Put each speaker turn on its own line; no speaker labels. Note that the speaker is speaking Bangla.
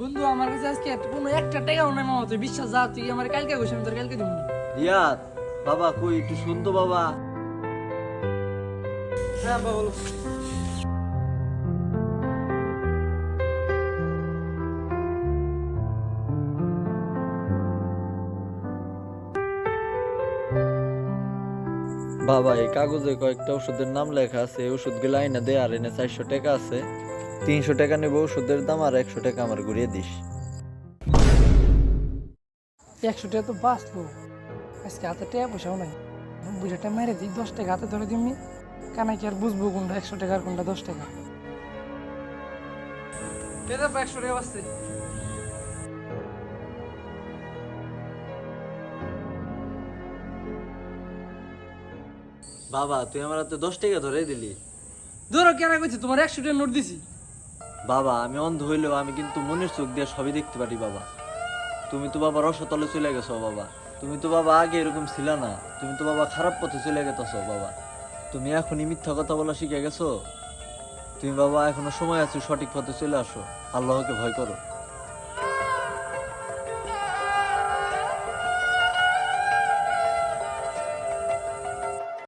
বন্ধু আমার কাছে আজকে কোনো একটা টাকাও নাই মামা, তুই বিশ্বাস যা, তুই আমার কালকে কইস, আমি তোর কালকে দিব।
রিয়াদ বাবা কই একটু শুনতো বাবা।
হ্যাঁ বাবা বলো।
বাবা এই কাগজে কয়েকটা ওষুধের নাম লেখা আছে, এই ওষুধগুলো আইনা দে। আর এনে 400 টাকা আছে, 300 টাকা নেবো ওষুধের দাম, আর 100 টাকা আমার ঘুরিয়ে দিস।
100 টাকা তো বাঁচলো, আজকে হাতে টাকা পয়সাও নাই। 90 টাকা মেরে দিই, 10 টাকা হাতে ধরে দিমনি, কানাই কি আর বুঝবো কোনটা 100 টাকা আর কোনটা 10 টাকা। 100 টাকা বাঁচতে।
বাবা তুই আমার হাতে 10 টাকা ধরে দিলি।
ধরো কেনা কইছে, তোমার 100 টাকা নোট দিছি।
বাবা আমি অন্ধ হইলেও আমি কিন্তু মনের চোখ দিয়ে সবই দেখতে পারি বাবা। তুমি তো বাবা রসতলে চলে গেছো বাবা। তুমি তো বাবা আগে এরকম ছিল না, তুমি তো বাবা খারাপ পথে চলে গেছো বাবা। তুমি এখনই মিথ্যা কথা বলা শিখে গেছো। তুমি বাবা এখনো সময় আছে, সঠিক পথে চলে আসো, আল্লাহকে ভয় করো।